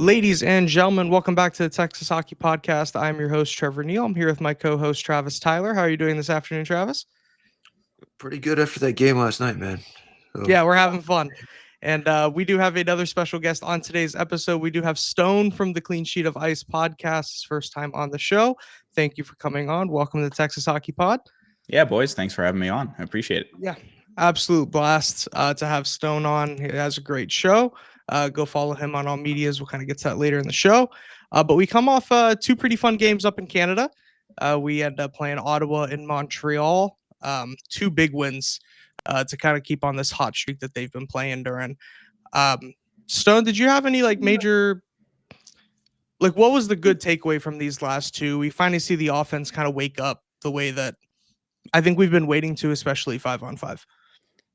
Ladies and gentlemen, welcome back to the Texas Hockey Podcast. I'm your host, Trevor Neal. I'm here with my co-host, Travis Tyler. How are you doing this afternoon, Travis? Pretty good after that game last night, man. Yeah, we're having fun. And we do have another special guest on today's episode. We do have Stone from the Clean Sheet of Ice podcast. His first time on the show. Thank you for coming on. Welcome to the Texas Hockey Pod. Yeah, boys, thanks for having me on. I appreciate it. Yeah, absolute blast to have Stone on. He has a great show. Go follow him on all medias. We'll kind of get to that later in the show. But we come off two pretty fun games up in Canada. We ended up playing Ottawa and Montreal. Two big wins to kind of keep on this hot streak that they've been playing during. Stone, did you have any major, what was the good takeaway from these last two? We finally see the offense kind of wake up the way that I think we've been waiting to, especially 5-on-5.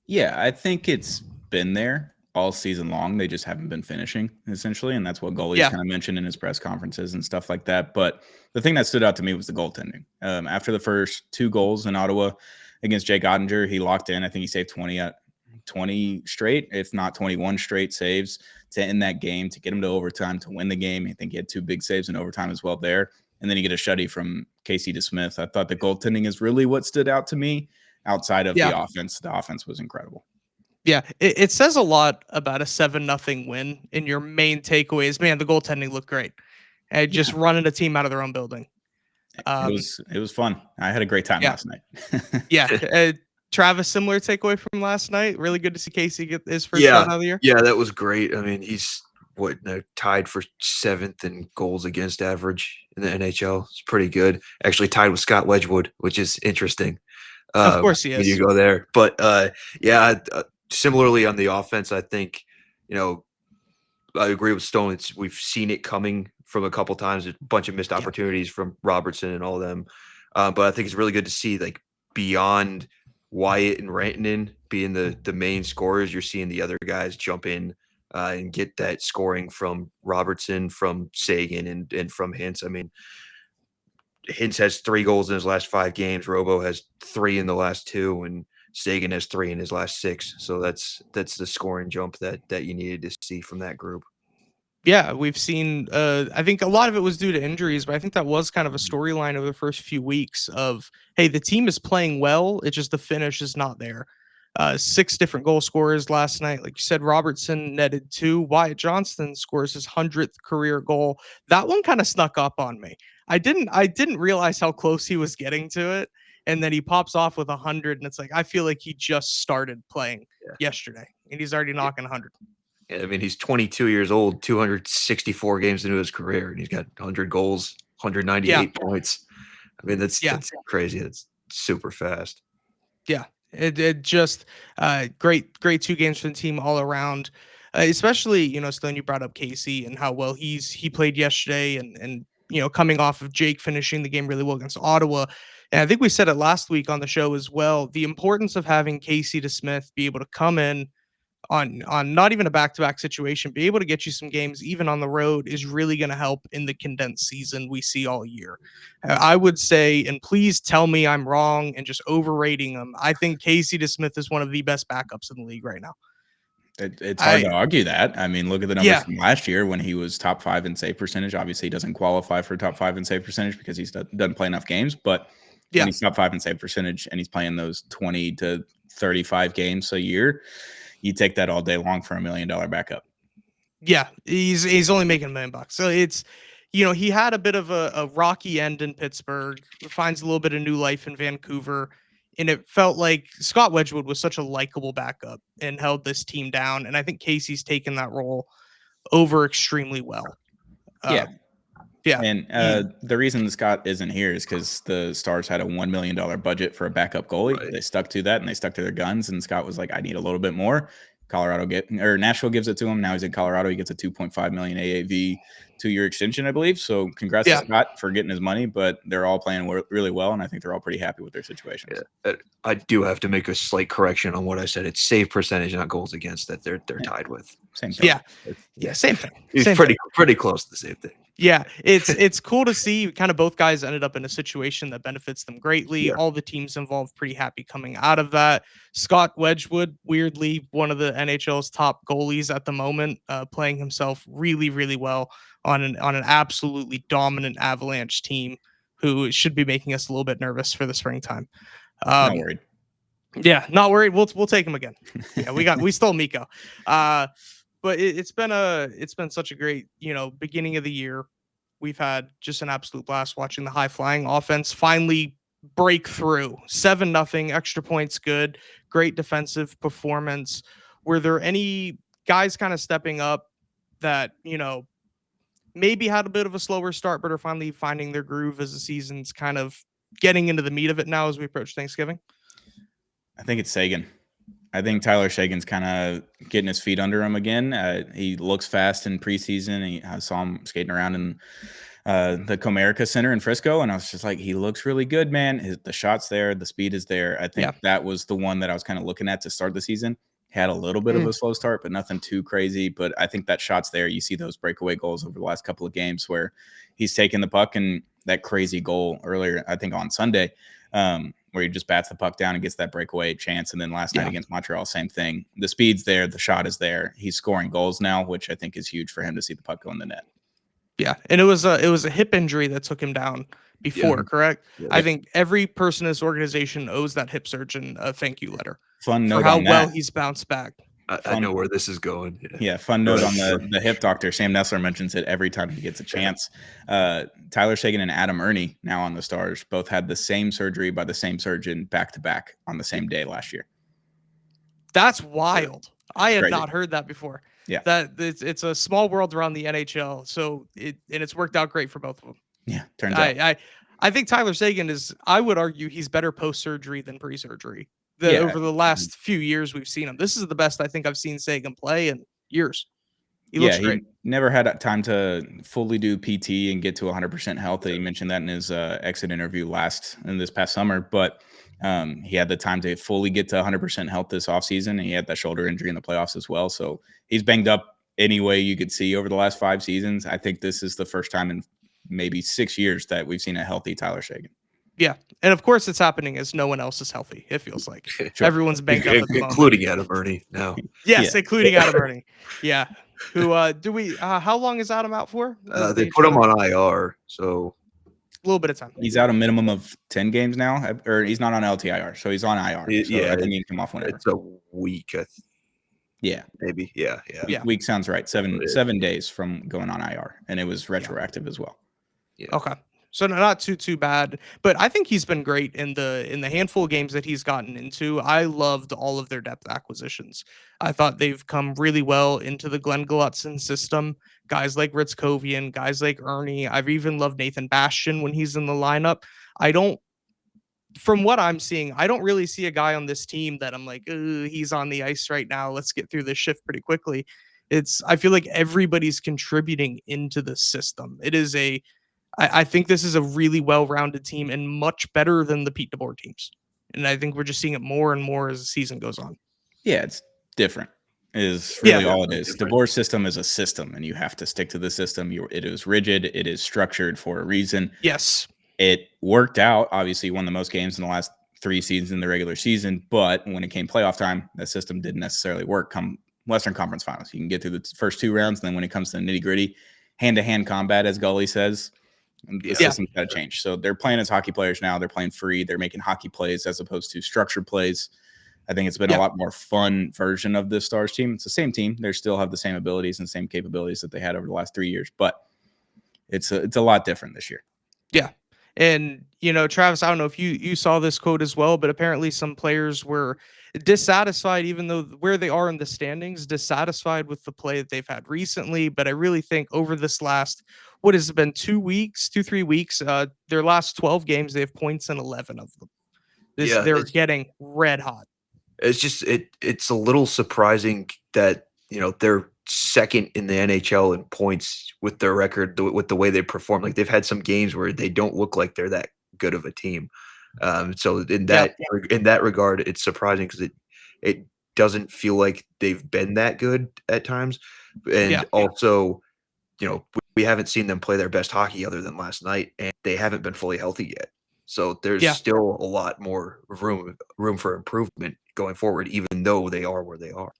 Yeah, I think it's been there all season long. They just haven't been finishing, essentially, and that's what goalies kind of mentioned in his press conferences and stuff like that. But the thing that stood out to me was the goaltending. After the first two goals in Ottawa against Jake Ottinger, he locked in. I think he saved 20 straight, if not 21 straight saves to end that game, to get him to overtime, to win the game. I think he had two big saves in overtime as well there. And then you get a shutty from Casey DeSmith. I thought the goaltending is really what stood out to me outside of the offense. The offense was incredible. Yeah, it says a lot about a 7-0 win. And your main takeaway is, man, the goaltending looked great. And just running a team out of their own building. It was fun. I had a great time last night. Yeah. Travis, similar takeaway from last night. Really good to see Casey get his first shot of the year. Yeah, that was great. I mean, he's tied for 7th in goals against average in the NHL. It's pretty good. Actually tied with Scott Wedgwood, which is interesting. Of course he is. When you go there. But similarly on the offense, I think, I agree with Stone. We've seen it coming from a couple times, a bunch of missed opportunities from Robertson and all of them. But I think it's really good to see, beyond Wyatt and Rantanen being the main scorers, you're seeing the other guys jump in and get that scoring from Robertson, from Sagan, and from Hintz. I mean, Hintz has 3 goals in his last 5 games. Robo has 3 in the last 2, and Sagan has 3 in his last 6. So that's the scoring jump that you needed to see from that group. Yeah, we've seen, I think a lot of it was due to injuries, but I think that was kind of a storyline over the first few weeks of, hey, the team is playing well. It's just the finish is not there. 6 different goal scorers last night. Like you said, Robertson netted 2. Wyatt Johnston scores his 100th career goal. That one kind of snuck up on me. I didn't realize how close he was getting to it. And then he pops off with 100. And it's like, I feel like he just started playing yesterday and he's already knocking 100. Yeah, I mean, he's 22 years old, 264 games into his career, and he's got 100 goals, 198 points. I mean, that's crazy. That's super fast. Yeah, it just great 2 games for the team all around. Especially, Stone, you brought up Casey and how well he played yesterday, and coming off of Jake finishing the game really well against Ottawa. And I think we said it last week on the show as well. The importance of having Casey DeSmith be able to come in on not even a back-to-back situation, be able to get you some games even on the road is really going to help in the condensed season we see all year. I would say, and please tell me I'm wrong and just overrating him, I think Casey DeSmith is one of the best backups in the league right now. It's hard to argue that. I mean, look at the numbers from last year when he was top 5 in save percentage. Obviously, he doesn't qualify for top 5 in save percentage because he doesn't play enough games. But when he's top 5 in save percentage and he's playing those 20 to 35 games a year, you take that all day long for $1 million backup. Yeah, he's only making $1 million. So it's, he had a bit of a rocky end in Pittsburgh, finds a little bit of new life in Vancouver. And it felt like Scott Wedgwood was such a likable backup and held this team down. And I think Casey's taken that role over extremely well. Yeah. And the reason Scott isn't here is because the Stars had a $1 million budget for a backup goalie. Right. They stuck to that and they stuck to their guns. And Scott was like, I need a little bit more. Nashville gives it to him. Now he's in Colorado. He gets a $2.5 million AAV 2-year extension, I believe. So congrats to Scott for getting his money, but they're all playing really well, and I think they're all pretty happy with their situations. I do have to make a slight correction on what I said. It's save percentage, not goals against, that they're tied with. Same thing. Yeah, same thing. It's pretty close to the same thing. Yeah, it's cool to see kind of both guys ended up in a situation that benefits them greatly. All the teams involved pretty happy coming out of that. Scott Wedgwood, weirdly one of the NHL's top goalies at the moment, playing himself really, really well on an absolutely dominant Avalanche team who should be making us a little bit nervous for the springtime. Not worried. Yeah, not worried. We'll take him again. Yeah, we stole Mikko. But it's been such a great, beginning of the year. We've had just an absolute blast watching the high flying offense finally break through. 7-0, extra points good, great defensive performance. Were there any guys kind of stepping up that, maybe had a bit of a slower start, but are finally finding their groove as the season's kind of getting into the meat of it now as we approach Thanksgiving? I think it's Seguin. I think Tyler Seguin's kind of getting his feet under him again. He looks fast in preseason. I saw him skating around in the Comerica Center in Frisco, and I was just like, he looks really good, man. The shot's there. The speed is there. I think that was the one that I was kind of looking at to start the season. Had a little bit of a slow start, but nothing too crazy. But I think that shot's there. You see those breakaway goals over the last couple of games where he's taking the puck, and that crazy goal earlier, I think on Sunday, where he just bats the puck down and gets that breakaway chance. And then last night against Montreal, same thing. The speed's there. The shot is there. He's scoring goals now, which I think is huge for him to see the puck go in the net. Yeah. And it was a hip injury that took him down before, correct? Yeah. I think every person in this organization owes that hip surgeon a thank you letter. Fun note for how on well that. He's bounced back. I know where this is going. Yeah, fun note on the hip doctor. Sam Nessler mentions it every time he gets a chance. Tyler Seguin and Adam Ernie, now on the Stars, both had the same surgery by the same surgeon back-to-back on the same day last year. That's wild. I had not heard that before. Yeah. That it's a small world around the NHL, so it's worked out great for both of them. Yeah, turns out. I think Tyler Seguin I would argue he's better post-surgery than pre-surgery. Over the last few years we've seen him. This is the best I think I've seen Seguin play in years. He looks great. He never had time to fully do PT and get to 100% health. He mentioned that in his exit interview this past summer, but he had the time to fully get to 100% health this offseason, and he had that shoulder injury in the playoffs as well. So he's banged up any way you could see over the last 5 seasons. I think this is the first time in maybe 6 years that we've seen a healthy Tyler Seguin. Yeah, and of course it's happening as no one else is healthy. It feels like everyone's banged up at the moment. Including Adam Ernie now. Yes, including Adam Ernie. Yeah. Who how long is Adam out for? They put him on IR, so a little bit of time. He's out a minimum of 10 games now, or he's not on LTIR, so he's on IR. I think he can come off whenever. It's a week. Maybe. Yeah. Week sounds right. 7 days from going on IR, and it was retroactive as well. Yeah. Okay. So not too bad, but I think he's been great in the handful of games that he's gotten into. I loved all of their depth acquisitions. I thought they've come really well into the Glenn Glutzen system. Guys like Ritzkovian, guys like Ernie. I've even loved Nathan Bastian when he's in the lineup. From what I'm seeing, I don't really see a guy on this team that I'm like, he's on the ice right now. Let's get through this shift pretty quickly. I feel like everybody's contributing into the system. I think this is a really well-rounded team and much better than the Pete DeBoer teams. And I think we're just seeing it more and more as the season goes on. Yeah, it's different is really all it is. DeBoer's system is a system, and you have to stick to the system. It is rigid. It is structured for a reason. Yes. It worked out. Obviously, won the most games in the last 3 seasons in the regular season. But when it came playoff time, that system didn't necessarily work come Western Conference Finals. You can get through the first 2 rounds, and then when it comes to the nitty-gritty, hand-to-hand combat, as Gully says, the system's got to change. So they're playing as hockey players now. They're playing free. They're making hockey plays as opposed to structured plays. I think it's been a lot more fun version of the Stars team. It's the same team. They still have the same abilities and same capabilities that they had over the last 3 years, but it's a lot different this year. Yeah. And, Travis, I don't know if you saw this quote as well, but apparently some players were dissatisfied, even though where they are in the standings, dissatisfied with the play that they've had recently. But I really think over this last, what has it been, 3 weeks, their last 12 games, they have points in 11 of them. They're getting red hot. It's just, it's a little surprising that, they're second in the NHL in points with their record, with the way they perform. Like they've had some games where they don't look like they're that good of a team. So in that regard, it's surprising because it doesn't feel like they've been that good at times, and also, we haven't seen them play their best hockey other than last night, and they haven't been fully healthy yet. So there's still a lot more room for improvement going forward, even though they are where they are.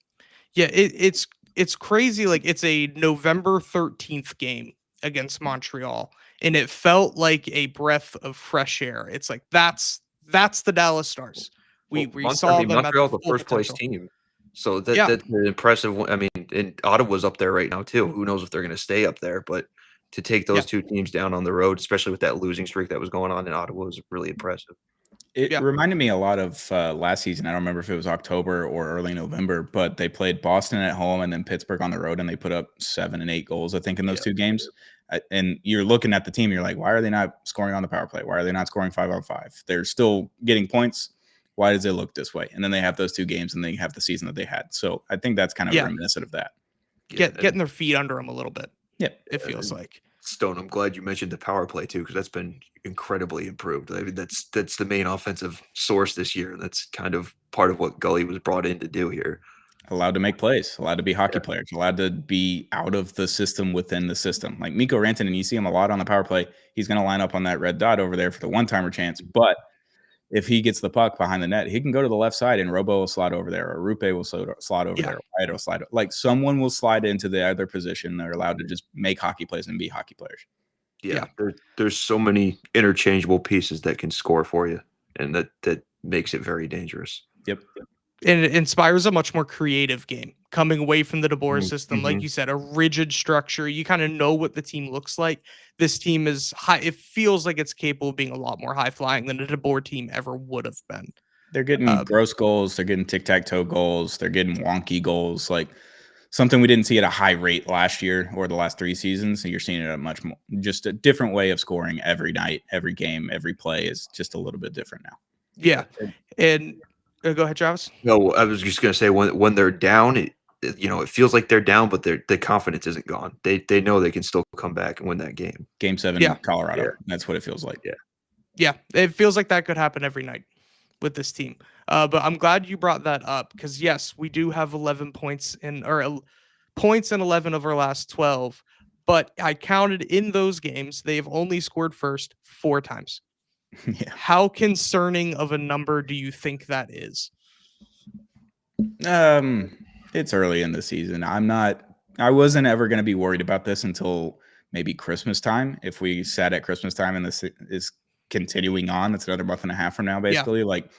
Yeah, it's crazy. Like it's a November 13th game against Montreal, and it felt like a breath of fresh air. It's like that's the Dallas Stars. We saw them at Montreal's the the full first place potential. team, so that's an impressive. I mean, and Ottawa's up there right now too. Who knows if they're going to stay up there? But to take those two teams down on the road, especially with that losing streak that was going on in Ottawa, was really impressive. It reminded me a lot of last season. I don't remember if it was October or early November, but they played Boston at home and then Pittsburgh on the road, and they put up 7 and 8 goals, I think, in those two games. And you're looking at the team, you're like, why are they not scoring on the power play? Why are they not scoring 5-on-5? They're still getting points. Why does it look this way? And then they have those two games, and they have the season that they had. So I think that's kind of reminiscent of that. Getting their feet under them a little bit. Yeah, it feels like. Stone, I'm glad you mentioned the power play too, because that's been incredibly improved. I mean, that's the main offensive source this year, and that's kind of part of what Gully was brought in to do here. Allowed to make plays, allowed to be hockey players, allowed to be out of the system within the system. Like Mikko Rantanen, you see him a lot on the power play. He's going to line up on that red dot over there for the one-timer chance, but if he gets the puck behind the net, he can go to the left side and Robo will slide over there, or Rupe will slide over there, or Wyatt will slide. Like someone will slide into the other position. They're allowed to just make hockey plays and be hockey players. Yeah. There's so many interchangeable pieces that can score for you, and that makes it very dangerous. Yep. And it inspires a much more creative game coming away from the DeBoer system. Like you said, a rigid structure. You kind of know what the team looks like. This team is high. It feels like it's capable of being a lot more high flying than a DeBoer team ever would have been. They're getting gross goals. They're getting tic-tac-toe goals. They're getting wonky goals. Like something we didn't see at a high rate last year or the last 3 seasons. So you're seeing it at much more, just a different way of scoring every night, every game, every play is just a little bit different now. Yeah. And go ahead, Travis. No, I was just going to say when they're down, it feels like they're down, but the confidence isn't gone. They know they can still come back and win that game. Game 7 in Colorado. Yeah. That's what it feels like. Yeah. It feels like that could happen every night with this team. But I'm glad you brought that up because yes, we do have 11 points points in 11 of our last 12. But I counted in those games, they've only scored first 4 times. Yeah. How concerning of a number do you think that is? It's early in the season. I wasn't ever going to be worried about this until maybe Christmas time. If we sat at Christmas time and this is continuing on, it's another month and a half from now, basically. Like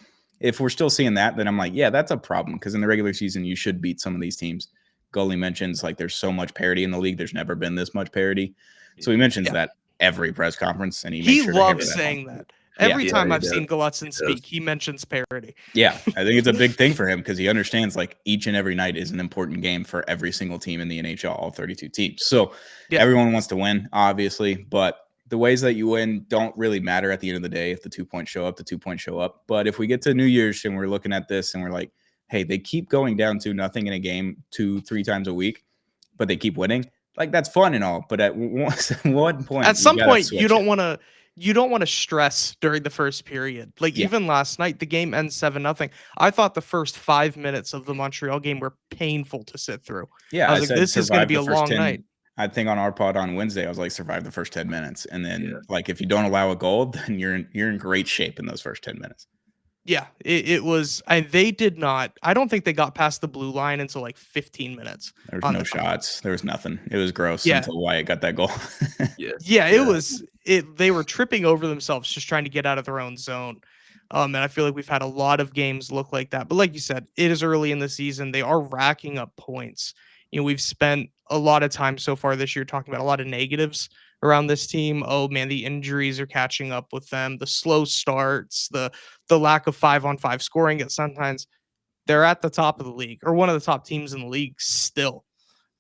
if we're still seeing that, then I'm like, yeah, that's a problem. Because in the regular season, you should beat some of these teams. Gully mentions like there's so much parity in the league. There's never been this much parity. So he mentions that every press conference, and he loves saying that. Every time I've seen Gulutzan speak, he mentions parity. Yeah, I think it's a big thing for him because he understands like each and every night is an important game for every single team in the NHL, all 32 teams. So everyone wants to win, obviously, but the ways that you win don't really matter at the end of the day. If the 2 points show up, the 2 points show up. But if we get to New Year's and we're looking at this and we're like, hey, they keep going down 2-0 in a game 2-3 times a week, but they keep winning. Like that's fun and all, but at one point, at some point, you don't want to stress during the first period. Like even last night, the game ends 7-0. I thought the first 5 minutes of the Montreal game were painful to sit through. Yeah, I was like, this is going to be a long night. I think on our pod on Wednesday, I was like, survive the first 10 minutes. And then like, if you don't allow a goal, then you're in great shape in those first 10 minutes. Yeah, it was. They did not. I don't think they got past the blue line until like 15 minutes. There was no shots. There was nothing. It was gross until Wyatt got that goal. It was. They were tripping over themselves just trying to get out of their own zone. And I feel like we've had a lot of games look like that. But like you said, it is early in the season. They are racking up points. We've spent a lot of time so far this year talking about a lot of negatives around this team. Oh man, the injuries are catching up with them. The slow starts, the lack of 5-on-5 scoring at sometimes. They're at the top of the league, or one of the top teams in the league still.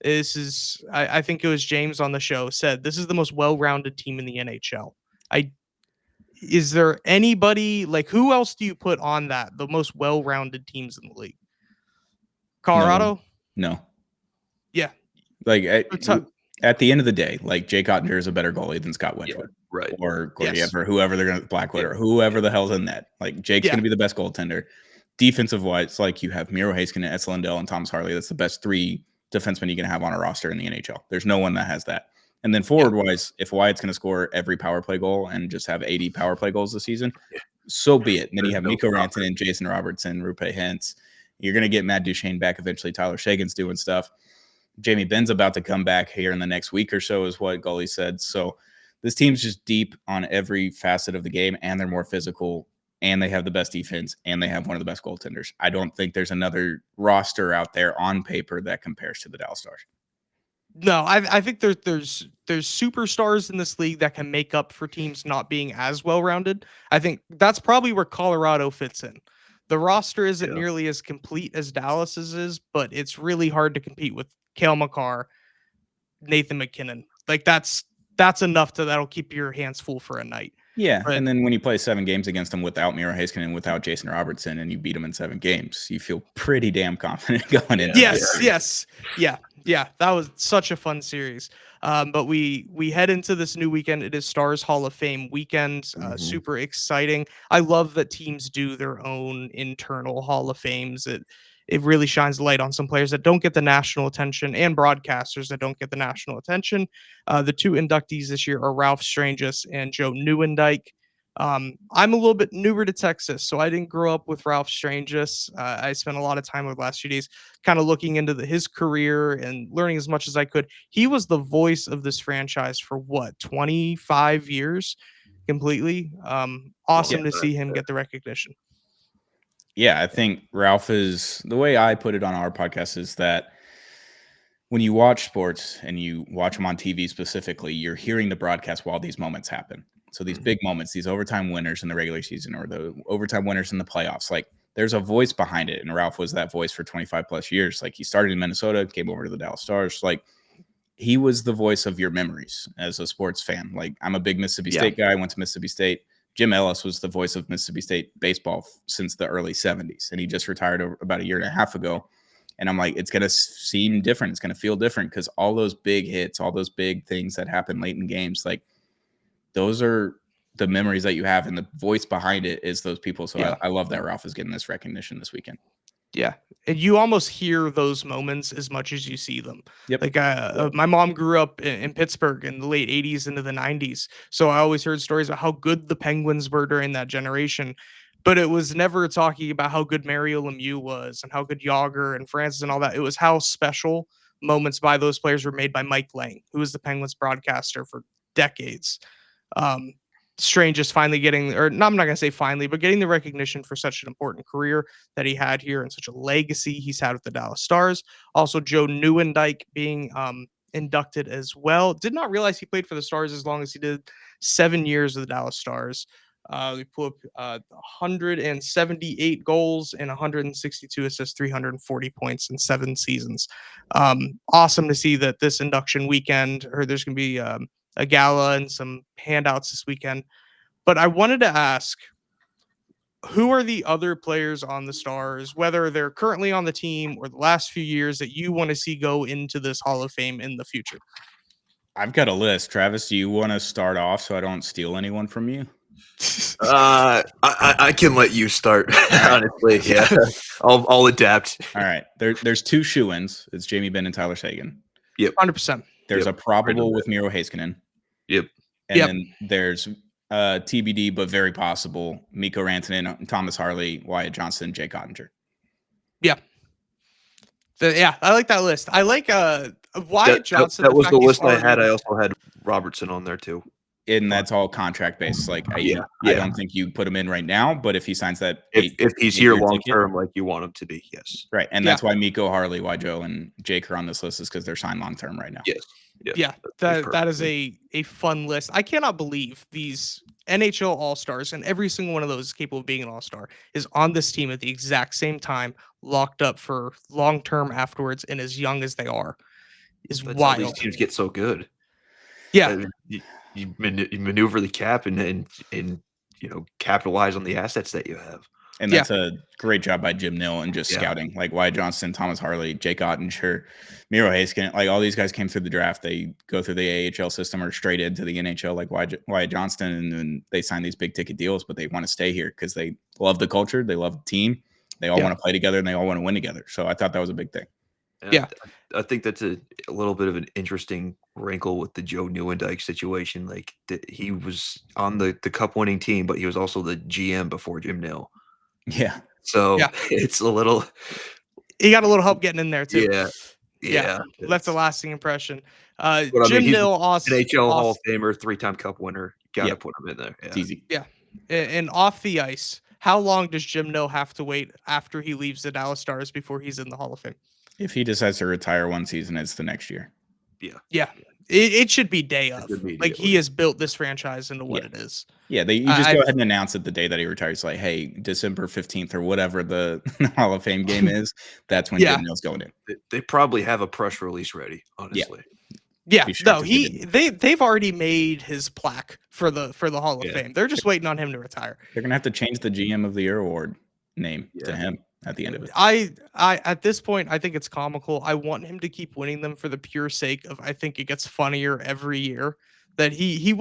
This is, I think it was James on the show said, this is the most well-rounded team in the NHL. Is there anybody, like who else do you put on that? The most well-rounded teams in the league? Colorado? No. Yeah. Like at the end of the day, like Jake Ottinger is a better goalie than Scott Wedgwood, right? Or Gordiev, or whoever they're going to Blackwood, or whoever the hell's in that. Like Jake's going to be the best goaltender. Defensive wise, like you have Miro Heiskanen, Esa Lindell, and Thomas Harley. That's the best 3 defensemen you can have on a roster in the NHL. There's no one that has that. And then forward wise, if Wyatt's going to score every power play goal and just have 80 power play goals this season, so be it. And then you have Mikko Rantanen, Jason Robertson, Roope Hintz. You're going to get Matt Duchene back eventually. Tyler Shagan's doing stuff. Jamie Benn's about to come back here in the next week or so, is what Gully said. So this team's just deep on every facet of the game, and they're more physical, and they have the best defense, and they have one of the best goaltenders. I don't think there's another roster out there on paper that compares to the Dallas Stars. No, I think there's superstars in this league that can make up for teams not being as well-rounded. I think that's probably where Colorado fits in. The roster isn't nearly as complete as Dallas's is, but it's really hard to compete with Cale Makar, Nathan McKinnon. Like that's enough that'll keep your hands full for a night. Yeah, and then when you play 7 games against them without Miro Heiskanen and without Jason Robertson, and you beat them in 7 games, you feel pretty damn confident going in. Yes. Yeah. That was such a fun series. But we head into this new weekend. It is Stars Hall of Fame weekend. Super exciting. I love that teams do their own internal Hall of Fames. It really shines light on some players that don't get the national attention, and broadcasters that don't get the national attention. The 2 inductees this year are Ralph Strangis and Joe Nieuwendyk. I'm a little bit newer to Texas, so I didn't grow up with Ralph Strangis. I spent a lot of time over the last few days kind of looking into his career and learning as much as I could. He was the voice of this franchise for 25 years completely. Awesome to see him get the recognition. Yeah, I think Ralph is, the way I put it on our podcast is that when you watch sports and you watch them on TV specifically, you're hearing the broadcast while these moments happen. So these big moments, these overtime winners in the regular season or the overtime winners in the playoffs, like there's a voice behind it. And Ralph was that voice for 25 plus years. Like he started in Minnesota, came over to the Dallas Stars. Like he was the voice of your memories as a sports fan. Like I'm a big Mississippi State guy. I went to Mississippi State. Jim Ellis was the voice of Mississippi State baseball since the early 70s. And he just retired about a year and a half ago. And I'm like, it's going to seem different. It's going to feel different because all those big hits, all those big things that happen late in games, like those are the memories that you have. And the voice behind it is those people. So I love that Ralph is getting this recognition this weekend. Yeah. And you almost hear those moments as much as you see them. Yep. Like my mom grew up in Pittsburgh in the late 80s into the 90s. So I always heard stories about how good the Penguins were during that generation. But it was never talking about how good Mario Lemieux was and how good Yager and Francis and all that. It was how special moments by those players were made by Mike Lang, who was the Penguins broadcaster for decades. Strange is finally getting, or no, I'm not going to say finally, but getting the recognition for such an important career that he had here and such a legacy he's had with the Dallas Stars. Also, Joe Nieuwendyk being inducted as well. Did not realize he played for the Stars as long as he did. 7 years of the Dallas Stars. We pull up 178 goals and 162 assists, 340 points in 7 seasons. Awesome to see that this induction weekend, or there's going to be a gala and some handouts this weekend. But I wanted to ask, who are the other players on the Stars, whether they're currently on the team or the last few years, that you want to see go into this Hall of Fame in the future? I've got a list. Travis, do you want to start off so I don't steal anyone from you? I can let you start, honestly. Yeah, I'll adapt. All right. There's 2 shoo-ins. It's Jamie Benn and Tyler Seguin. Yep. 100%. There's a probable with Miro Heiskanen. Yep. And then there's TBD, but very possible, Mikko Rantanen, Thomas Harley, Wyatt Johnston, Jake Ottinger. Yeah. I like that list. I like Wyatt Johnston. That was the list I had. I also had Robertson on there too. And that's all contract based. Like, I don't think you put him in right now, but if he signs that, if he's here long term, like you want him to be, yes, right. And that's why Mikko, Harley, Joe, and Jake are on this list, is because they're signed long term right now. Yes, that is a fun list. I cannot believe these NHL All Stars, and every single one of those is capable of being an All Star, is on this team at the exact same time, locked up for long term afterwards, and as young as they are, is wild. How these teams get so good. Yeah. You maneuver the cap and capitalize on the assets that you have. And that's a great job by Jim Neal and just scouting. Like Wyatt Johnston, Thomas Harley, Jake Ottinger, Miro Haskin, like all these guys came through the draft. They go through the AHL system or straight into the NHL like Wyatt Johnston, and then they sign these big ticket deals, but they want to stay here because they love the culture, they love the team, they all want to play together, and they all want to win together. So I thought that was a big thing. And I think that's a little bit of an interesting wrinkle with the Joe Nieuwendyk situation. Like he was on the cup winning team, but he was also the GM before Jim Neal. Yeah. So it's a little. He got a little help getting in there too. Yeah. Left a lasting impression. Jim Neal, also NHL Hall of Famer, 3-time Cup winner. Got to put him in there. It's easy. Yeah. And off the ice, how long does Jim Neal have to wait after he leaves the Dallas Stars before he's in the Hall of Fame? If he decides to retire one season, it's the next year. Yeah. It should be day of. Like he has built this franchise into what it is. Yeah, you just go ahead and announce it the day that he retires. Like, hey, December 15th or whatever the Hall of Fame game is. That's when Jim Neal's going in. They probably have a press release ready. Honestly. Yeah. No, they've already made his plaque for the Hall of Fame. They're just waiting on him to retire. They're gonna have to change the GM of the Year award name to him at the end of it. I at this point, I think it's comical. I want him to keep winning them for the pure sake of I think it gets funnier every year that he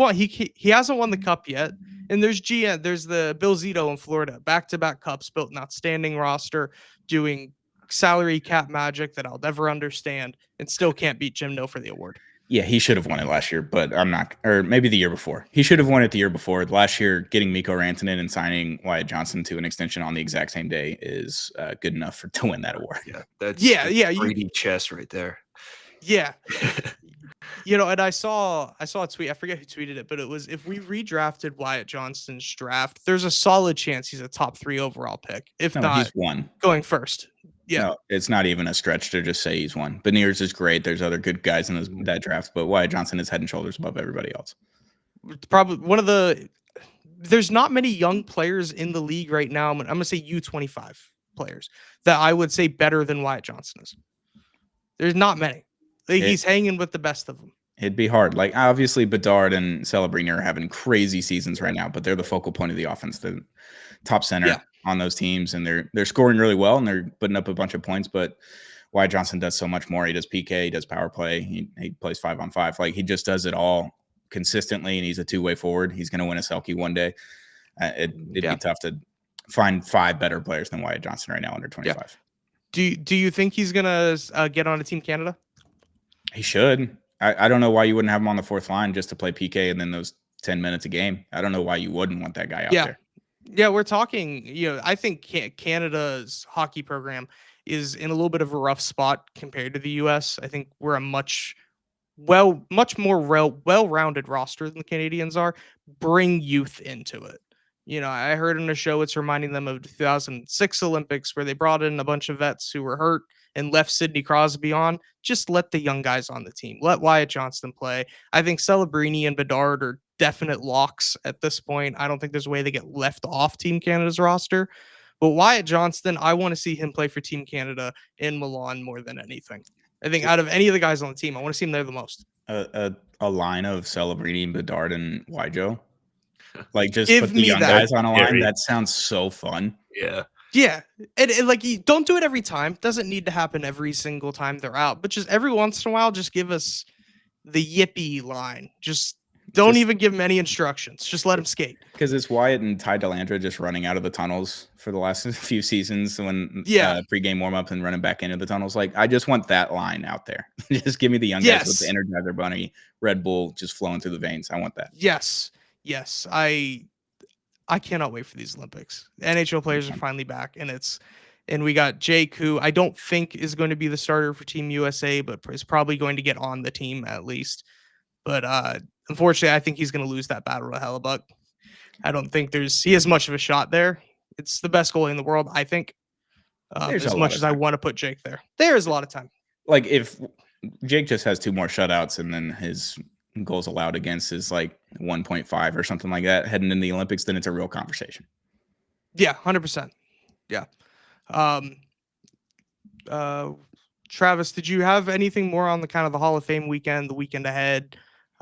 hasn't won the cup yet. And there's the Bill Zito in Florida, back-to-back cups, built an outstanding roster, doing salary cap magic that I'll never understand, and still can't beat Jim Neal for the award. Yeah, he should have won it last year, but I'm not, or maybe the year before. He should have won it the year before. Last year, getting Mikko Rantanen and signing Wyatt Johnston to an extension on the exact same day is good enough to win that award. Yeah, that's Brady chess right there. Yeah. And I saw a tweet. I forget who tweeted it, but it was if we redrafted Wyatt Johnston's draft, there's a solid chance he's a top 3 overall pick. If not, he's one going first. Yeah, no, it's not even a stretch to just say he's one. Beniers is great. There's other good guys in that draft, but Wyatt Johnston is head and shoulders above everybody else. Probably there's not many young players in the league right now. I'm going to say U25 players that I would say better than Wyatt Johnston is. There's not many. He's hanging with the best of them. It'd be hard. Like obviously Bedard and Celebrini are having crazy seasons right now, but they're the focal point of the offense, the top center on those teams, and they're scoring really well and they're putting up a bunch of points. But Wyatt Johnston does so much more. He does PK, he does power play, he plays 5-on-5. Like he just does it all consistently, and he's a two-way forward. He's going to win a Selke one day. It'd be tough to find 5 better players than Wyatt Johnston right now under 25. Yeah. Do you think he's gonna get on a Team Canada? He should. I don't know why you wouldn't have him on the 4th line just to play PK and then those 10 minutes a game. I don't know why you wouldn't want that guy out there. Yeah, we're talking, I think Canada's hockey program is in a little bit of a rough spot compared to the US. I think we're a much more well-rounded roster than the Canadians are. Bring youth into it. I heard in a show it's reminding them of the 2006 Olympics where they brought in a bunch of vets who were hurt and left Sidney Crosby on. Just let the young guys on the team. Let Wyatt Johnston play. I think Celebrini and Bedard are definite locks at this point. I don't think there's a way they get left off Team Canada's roster. But Wyatt Johnston, I want to see him play for Team Canada in Milan more than anything. I think out of any of the guys on the team, I want to see him there the most. A line of Celebrini and Bedard and Wyjo. Like just Give put the young that. guys on a line. That sounds so fun. Yeah. Yeah. And like, you don't do it every time. Doesn't need to happen every single time they're out. But just every once in a while, just give us the yippee line. Just don't even give them any instructions. Just let them skate. Because it's Wyatt and Ty Delandra just running out of the tunnels for the last few seasons when pregame warm-up and running back into the tunnels. Like, I just want that line out there. Just give me the young guys with the Energizer Bunny, Red Bull just flowing through the veins. I want that. Yes. I cannot wait for these Olympics. NHL players are finally back, and we got Jake, who I don't think is going to be the starter for Team USA, but is probably going to get on the team at least. But unfortunately, I think he's going to lose that battle to Hellebuck. I don't think he has much of a shot there. It's the best goalie in the world, I think. As much as I want to put Jake there. There is a lot of time. Like, if Jake just has 2 more shutouts and then his goals allowed against is like 1.5 or something like that heading in the Olympics, then it's a real conversation. Yeah, 100%. Yeah. Travis, did you have anything more on the kind of the Hall of Fame weekend, the weekend ahead?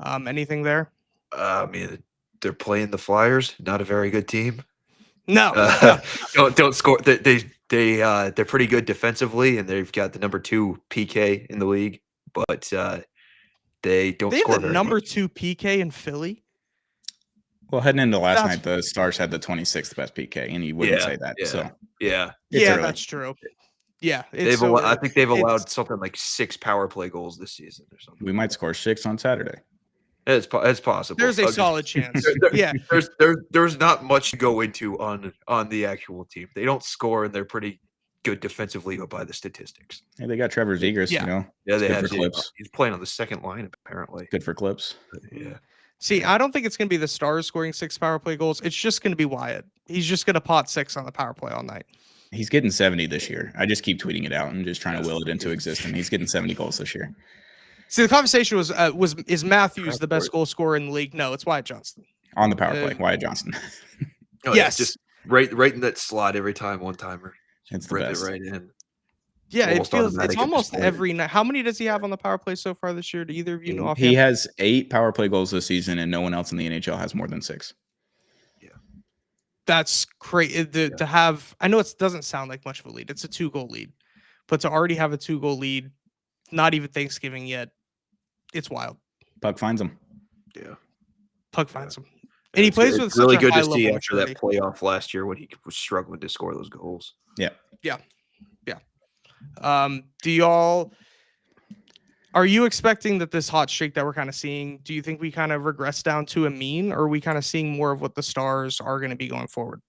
Anything there? I mean, they're playing the Flyers, not a very good team. No, Don't score. They're pretty good defensively, and they've got the number 2 PK in the league, but they don't they have score the very number much. 2 PK in Philly. Well, heading into last That's night, the Stars had the 26th best PK, and you wouldn't say that. So yeah. it's yeah, early. that's true. Yeah, it's I think they've it's- allowed something like 6 power play goals this season or something. We might score 6 on Saturday. It's possible. There's a solid chance. Yeah, There's not much to go into on the actual team. They don't score, and they're pretty good defensively by the statistics. Hey, they got Trevor Zegras, Yeah. you know. Yeah, they good have. for clips. He's playing on the second line apparently. Good for clips. Yeah. See, I don't think it's going to be the Stars scoring 6 power play goals. It's just going to be Wyatt. He's just going to pot 6 on the power play all night. He's getting 70 this year. I just keep tweeting it out and just trying to will it into existence. He's getting 70 goals this year. See, the conversation was is Matthews the best goal scorer in the league? No, it's Wyatt Johnston. On the power play, Wyatt Johnston. Oh, yes, just right in that slot every time. One timer. It's the Rip best. it right in. Yeah, Almost it feels automatic it's at this almost point. every night. How many does he have on the power play so far this year? Do either of you know offhand? He has 8 power play goals this season, and no one else in the NHL has more than 6. That's crazy to have. I know it doesn't sound like much of a lead. It's a 2-goal lead, but to already have a 2-goal lead, not even Thanksgiving yet, it's wild. Puck finds him. Yeah. Puck finds him, and he plays with really such good a high to see level after that playoff last year when he was struggling to score those goals. Yeah. Are you expecting that this hot streak that we're kind of seeing, do you think we kind of regress down to a mean, or are we kind of seeing more of what the Stars are going to be going forward?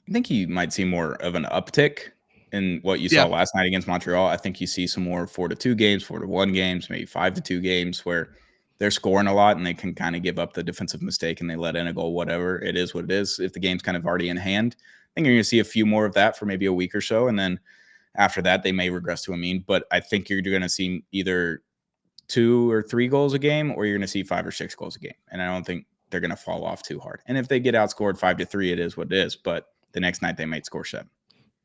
I think you might see more of an uptick in what you saw last night against Montreal. I think you see some more 4-2 games, 4-1 games, maybe 5-2 games where they're scoring a lot and they can kind of give up the defensive mistake and they let in a goal, whatever. It is what it is. If the game's kind of already in hand, I think you're going to see a few more of that for maybe a week or so. And then after that, they may regress to a mean. But I think you're going to see either 2 or 3 goals a game, or you're going to see 5 or 6 goals a game. And I don't think they're going to fall off too hard. And if they get outscored 5-3, it is what it is. But the next night they might score 7.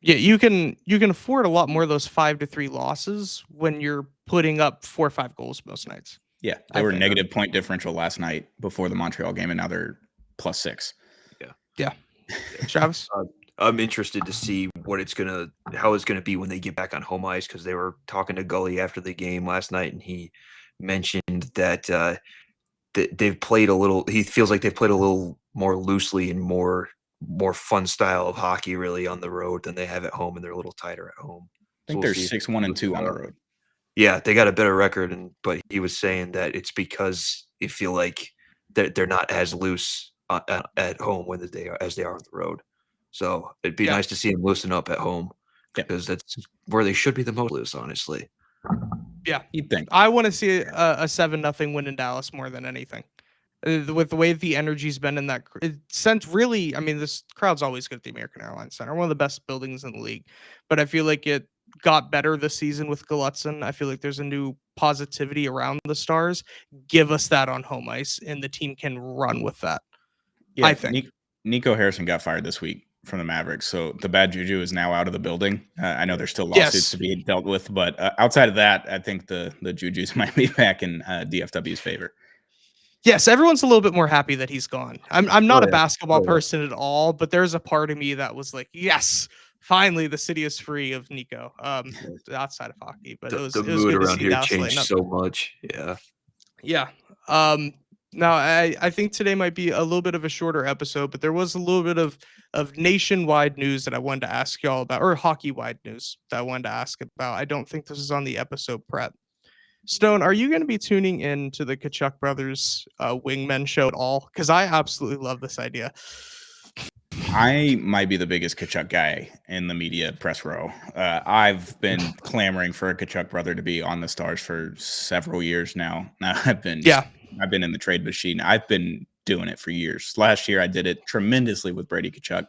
Yeah, you can afford a lot more of those 5-3 losses when you're putting up 4 or 5 goals most nights. Yeah, they were negative point differential last night before the Montreal game, and now they're +6. Yeah. Travis? I'm interested to see how it's gonna be when they get back on home ice, because they were talking to Gully after the game last night, and he mentioned that they've played a little. He feels like they've played a little more loosely and more fun style of hockey really on the road than they have at home, and they're a little tighter at home. I think they're 6-1-2 on the road. Yeah, they got a better record, but he was saying that it's because they feel like they're not as loose at home as they are on the road. So it'd be nice to see them loosen up at home, because that's where they should be the most loose, honestly. Yeah, you'd think. I want to see a 7-0 win in Dallas more than anything. With the way the energy's been in that sense, really, I mean, this crowd's always good at the American Airlines Center, one of the best buildings in the league. But I feel like it got better this season with Gulutzin. I feel like there's a new positivity around the Stars. Give us that on home ice, and the team can run with that. Yeah, I think. Nico Harrison got fired this week from the Mavericks, so the bad juju is now out of the building. I know there's still lawsuits to be dealt with, but outside of that, I think the jujus might be back in DFW's favor. Yes, everyone's a little bit more happy that he's gone. I'm not a basketball person at all, but there's a part of me that was like, yes, finally the city is free of Nico. Outside of hockey, but it was mood good around to see here Dallas changed so much. Yeah. Now I think today might be a little bit of a shorter episode, but there was a little bit of nationwide news that I wanted to ask y'all about, or hockey-wide news that I wanted to ask about. I don't think this is on the episode prep. Stone, are you going to be tuning in to the Tkachuk Brothers Wingmen show at all? Because I absolutely love this idea. I might be the biggest Tkachuk guy in the media press row. I've been clamoring for a Tkachuk brother to be on the Stars for several years now. I've been in the trade machine. I've been doing it for years. Last year, I did it tremendously with Brady Tkachuk.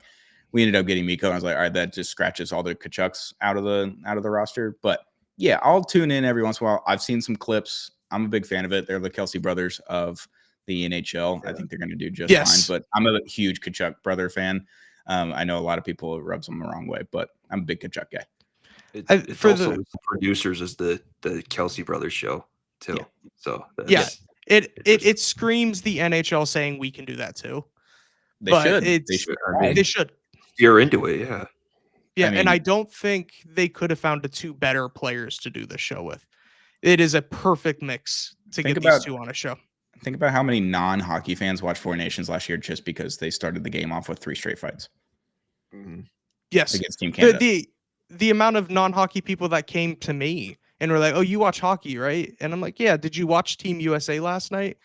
We ended up getting Mikko. I was like, all right, that just scratches all the Tkachuks out of the roster. But yeah, I'll tune in every once in a while. I've seen some clips. I'm a big fan of it. They're the Kelsey brothers of the NHL. I think they're going to do just fine. But I'm a huge Tkachuk brother fan. I know a lot of people, it rubs them the wrong way, but I'm a big Tkachuk guy. It's for also the producers as the Kelsey brothers show too. Yeah. So it screams the NHL saying we can do that too. They should. They should. You're into it, yeah. Yeah, I and I mean, don't think they could have found two better players to do this show with. It is a perfect mix to think get these about two on a show. think about how many non-hockey fans watched Four Nations last year just because they started the game off with 3 straight fights Yes, against Team the Canada. the amount of non-hockey people that came to me and were like, "Oh, you watch hockey, right?" And I'm like, "Yeah." Did you watch Team USA last night?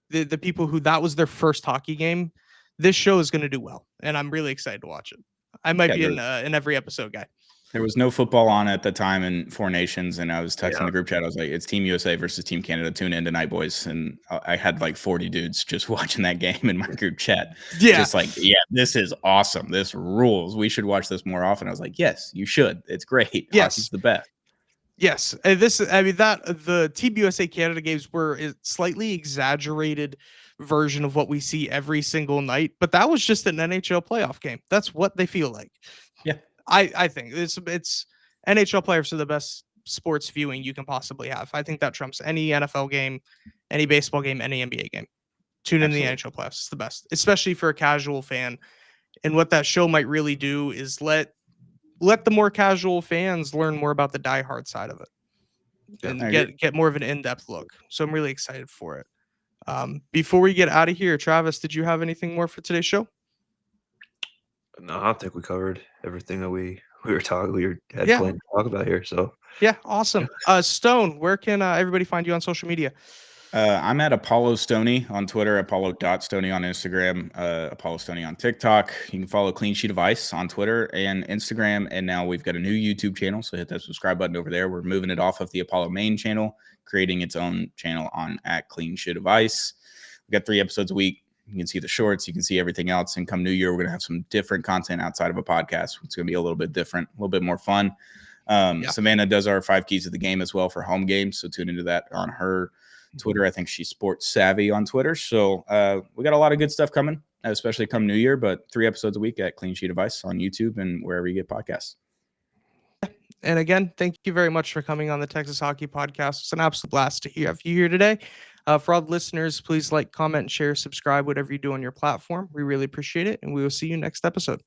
The people who that was their first hockey game. This show is going to do well, and I'm really excited to watch it. I might Yeah, be an every episode guy. There was no football on at the time in Four Nations, and I was texting Yeah. the group chat. I was like, "It's Team USA versus Team Canada. Tune in tonight, boys." And I had like 40 dudes just watching that game in my group chat. Yeah, Just like, yeah, this is awesome. This rules. We should watch this more often. I was like, yes, you should. It's great. Yes. Hockey's the best. yes. And the Team USA Canada games were a slightly exaggerated version of what we see every single night, but that was just an NHL playoff game. That's what they feel like. Yeah. I think it's NHL players are the best sports viewing you can possibly have. I think that trumps any NFL game, any baseball game, any NBA game. Tune in the Absolutely. NHL playoffs. It's the best, especially for a casual fan. And what that show might really do is let the more casual fans learn more about the diehard side of it Yeah, and I agree. get more of an in-depth look. So I'm really excited for it. Before we get out of here, Travis, did you have anything more for today's show? No, I think we covered everything that we had Yeah. planned to talk about here. So Yeah, awesome. Stone, where can everybody find you on social media? I'm at Apollo Stoney on Twitter, Apollo.Stoney on Instagram, Apollo Stoney on TikTok. You can follow Clean Sheet of Ice on Twitter and Instagram. And now we've got a new YouTube channel. So hit that subscribe button over there. We're moving it off of the Apollo main channel, creating its own channel on at Clean Sheet of Ice. We got 3 episodes a week. You can see the shorts. You can see everything else. And come New Year, we're going to have some different content outside of a podcast. It's going to be a little bit different, a little bit more fun. Savannah does our 5 keys of the game as well for home games. So tune into that on her Twitter. I think she's sports savvy on Twitter. So we got a lot of good stuff coming, especially come New Year, but 3 episodes a week at Clean Sheet of Ice on YouTube and wherever you get podcasts. And again, thank you very much for coming on the Texas Hockey Podcast. It's an absolute blast to have you here today. For all the listeners, please like, comment, share, subscribe, whatever you do on your platform. We really appreciate it. And we will see you next episode.